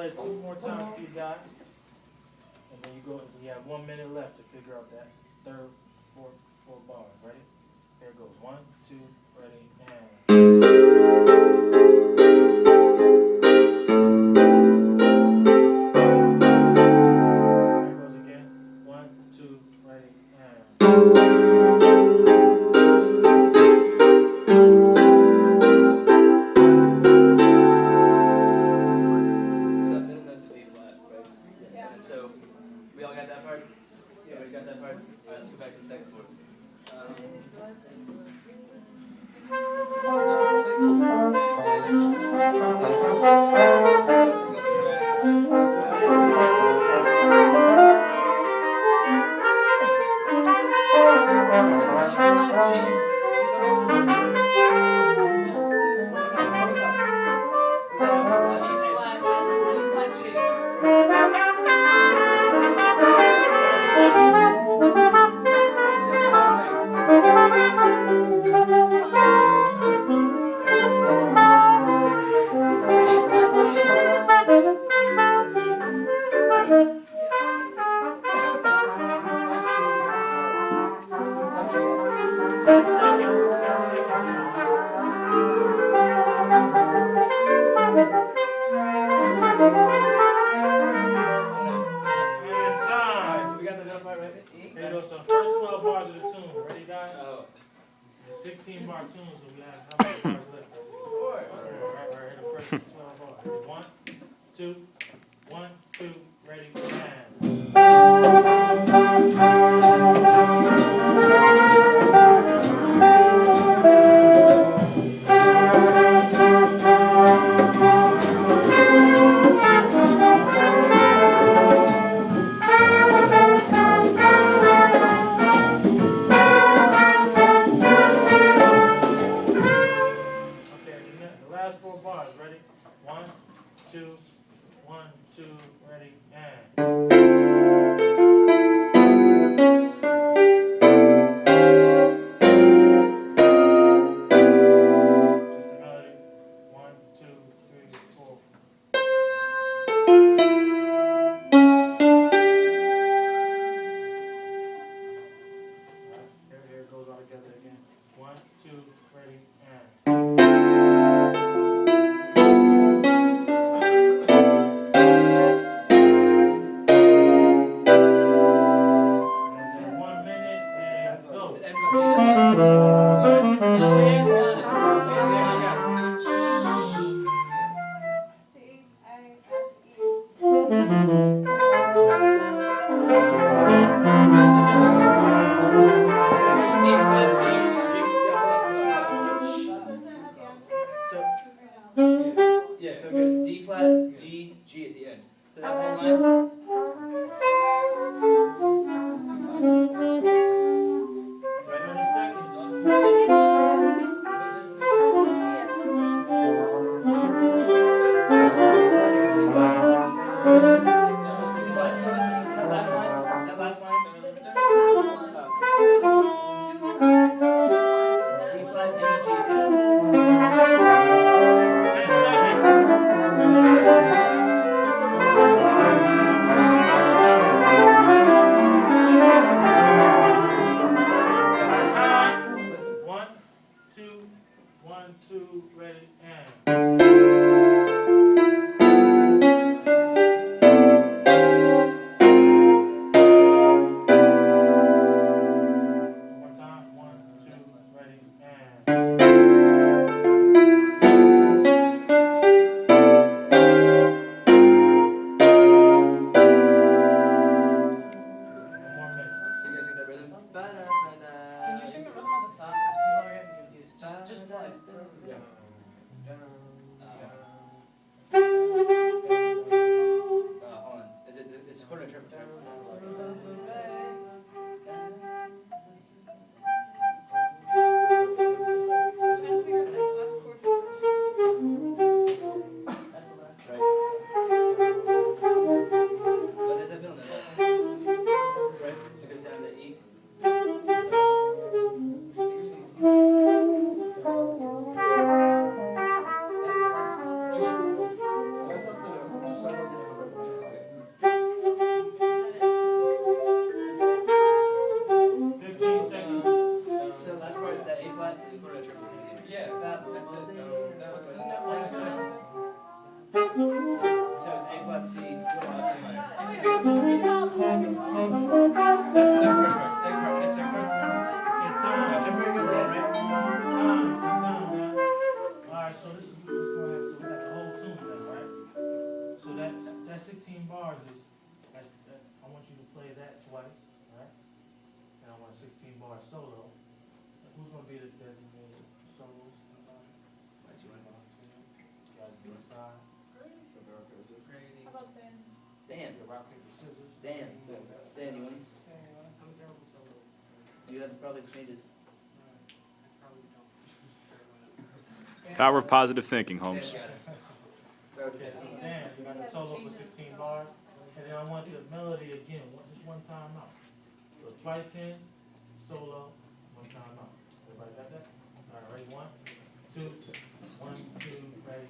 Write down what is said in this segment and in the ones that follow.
it 2 more times for you guys. And then you go, we have 1 minute left to figure out that third, four bars. Ready? Here it goes. 1, 2, ready, and. 16 bars is, I want you to play that twice, right? And I want a 16 bar solo. Who's gonna be the designated soloist? You guys be aside. How about Ben? Dan. Rock, paper, scissors. Dan. Dan, you want? I'm a terrible soloist. You have to probably change it. I probably don't. Power of positive thinking, Holmes. Okay, so Dan, you got a solo for 16 bars, and then I want the melody again, just one time out. So twice in, solo, one time out. Everybody got that? All right, ready? 1, 2, 1, 2, ready.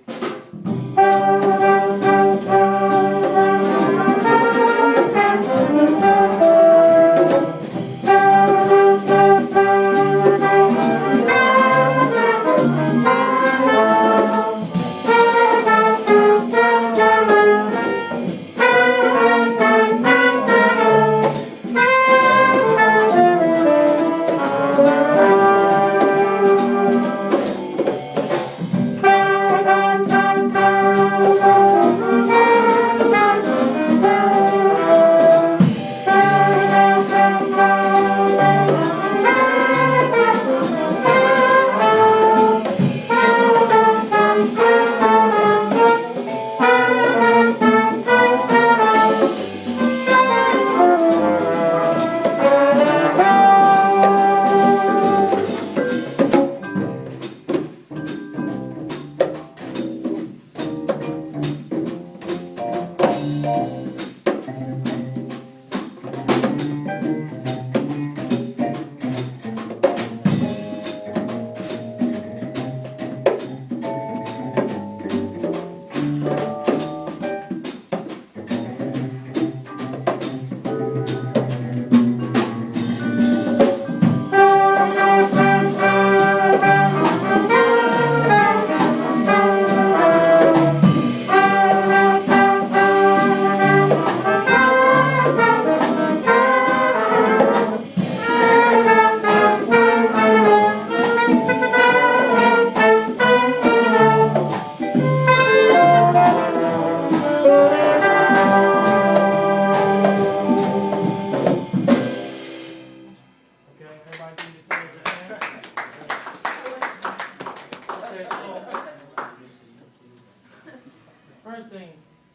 First thing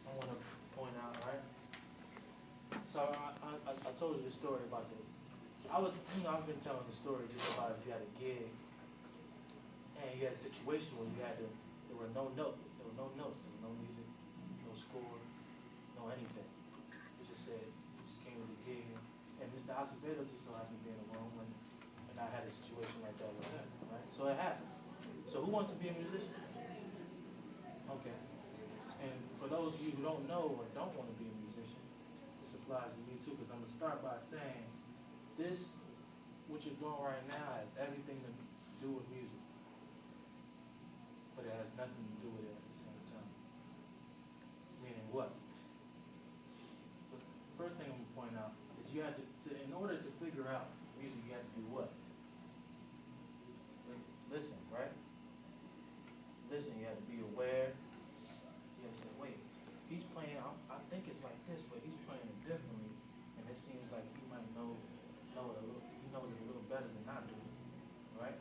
I want to point out, right? So I told you the story about this. I've been telling the story just about if you had a gig and you had a situation where there were no notes, there were no music, no score, no anything. It just said, you just came to the gig and Mr. Acevedo just so happened to be in the room and I had a situation like that with him, right? So it happened. So who wants to be a musician? Okay. And for those of you who don't know or don't want to be a musician, this applies to me too, because I'm going to start by saying this, what you're doing right now, has everything to do with music. But it has nothing to do with it at the same time. Meaning what? The first thing I'm going to point out is you have to in order to figure out music, you have to do what? Listen, right? Listen, you have to be aware. You have to say, wait, he's playing, I think it's like this, but he's playing it differently, and it seems like he might know it a little, he knows it a little better than I do, right?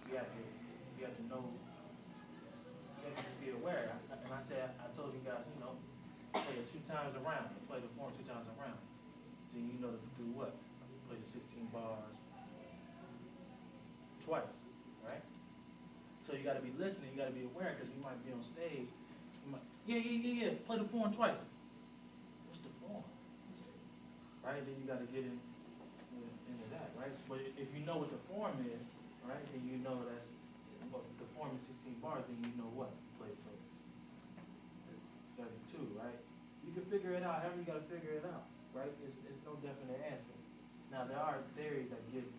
You have to know, you have to just be aware. And I said, I told you guys, play it 2 times around, play the form 2 times around. Then you know to do what? Play the 16 bars twice, right? So you got to be listening, you got to be aware, because you might be on stage. You might, yeah, play the form twice. What's the form? Right? Then you got to get into that, right? But if you know what the form is, right, then you know that's, well, if the form is 16 bars, then you know what? Play for 32, right? You can figure it out, however you got to figure it out, right? It's no definite answer. Now, there are theories that give,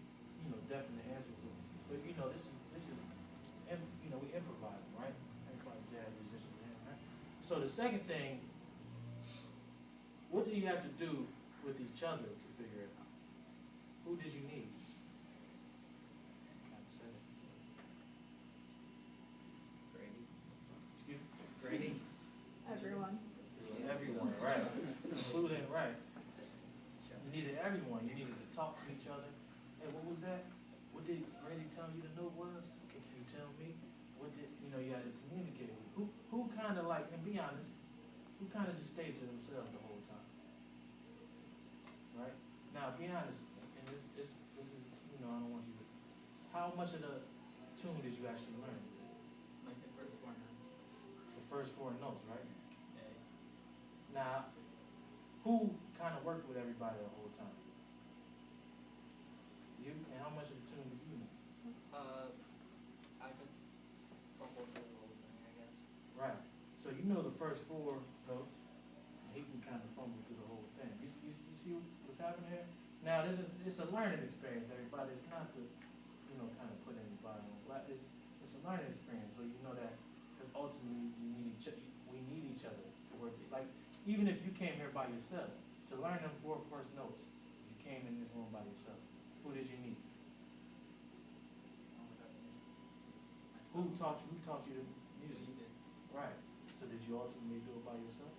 definite answers to it. But, this is we improvise, right? Everybody jazz musicians, right? So the second thing, what do you have to do with each other to figure it out? Who did you need? Grady. Excuse me? Grady. Everyone. Everyone. everyone, right? Including, right? You needed everyone. You needed to talk to each other. Hey, what was that? What did Grady tell you the note was? Okay, can you tell me? What did, you had to communicate with? Who kind of like, and be honest, who kind of just stayed to themselves the whole time? Right? Now, be honest, and this is, I don't want you to, how much of the tune did you actually learn? Like the first 4 notes. The first 4 notes, right? Yeah. Now, who kind of worked with everybody the whole time? You, and how much of the tune did you know? I could fumble through the whole thing, I guess. Right. So you know the first 4 notes, and he can kind of fumble through the whole thing. You see what's happening here? Now, it's a learning experience, everybody. It's not to, kind of put anybody on blast. It's a learning experience, so you know that, because ultimately we need each other to work. Like, even if you came here by yourself, to learn them 4 first notes, if you came in this room by yourself, who did you need? Who taught you the music? You did. Right. So did you ultimately do it by yourself?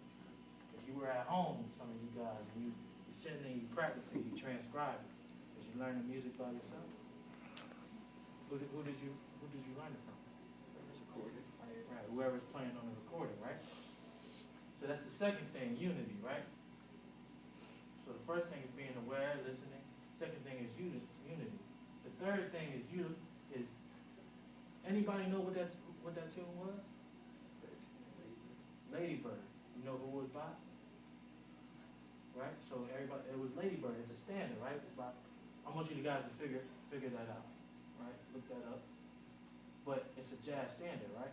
If you were at home, some of you guys, and you're sitting there, you practicing, you transcribing, did you learn the music by yourself? Who did you learn it from? Whoever's recorded. Right, whoever's playing on the recording, right? So that's the second thing, unity, right? So the first thing is being aware, listening. Second thing is unity. The third thing is anybody know what that tune was? Lady Bird. You know who it was by? Right? So everybody, it was Lady Bird. It's a standard, right? It's by, I want you guys to figure that out. Right? Look that up. But it's a jazz standard, right?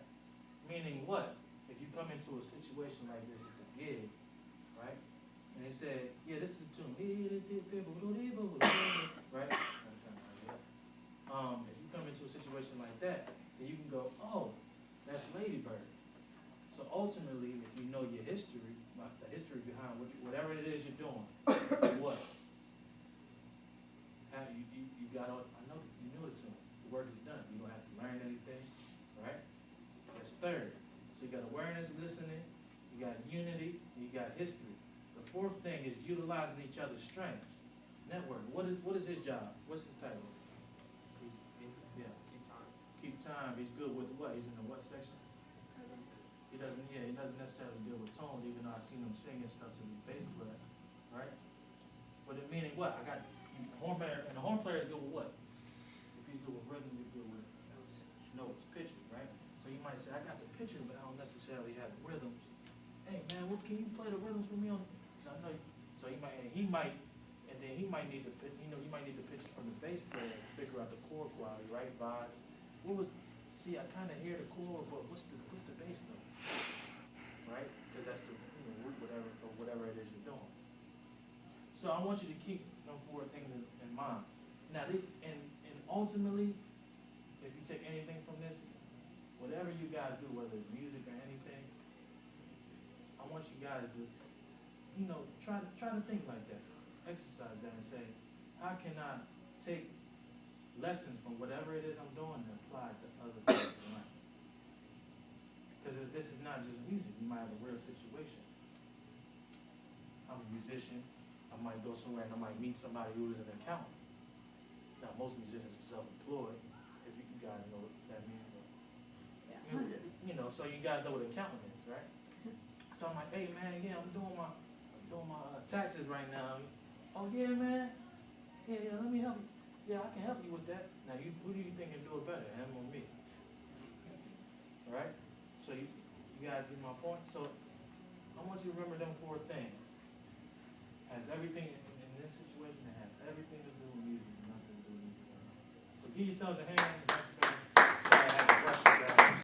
Meaning what? If you come into a situation like this, it's a gig, right? And they said, yeah, this is the tune. Right? If you come into a situation like that, then you can go, oh, that's Lady Bird. So ultimately, if you know your history, the history behind whatever it is you're doing, what? How you got all, I know you knew it to him. The work is done. You don't have to learn anything, right? That's third. So you got awareness, listening, you got unity, and you got history. The fourth thing is utilizing each other's strengths. Network. What is his job? What's his title? Yeah. Keep time. He's good with what? He's in the what section? He doesn't necessarily deal with tones, even though I've seen him singing stuff to the bass player, right? But it meaning what? I got horn player, and the horn player is good with what? If he's good with rhythm, he's good with notes, pitches, right? So you might say, I got the pitches, but I don't necessarily have the rhythms. Hey man, can you play the rhythms for me on? So I know. So he might need the pitches from the bass player to figure out the chord quality, right? Vibes. See, I kind of hear the chord, but what's the bass note? Right? Because that's the whatever it is you're doing. So I want you to keep them 4 things in mind. Now, and ultimately, if you take anything from this, whatever you guys do, whether it's music or anything, I want you guys to, try to think like that. Exercise that and say, how can I take lessons from whatever it is I'm doing and apply it to other things in life? Because this is not just music. You might have a real situation. I'm a musician. I might go somewhere and I might meet somebody who is an accountant. Now, most musicians are self-employed, if you guys know what that means. So you guys know what an accountant is, right? So I'm like, hey man, yeah, I'm doing my taxes right now. Oh yeah, man. Yeah, let me help you. Yeah, I can help you with that. Now, who do you think can do it better, him or me? All right? So you guys get my point? So I want you to remember them 4 things. Has everything, in this situation, it has everything to do with music and nothing to do with music. So give yourselves a hand.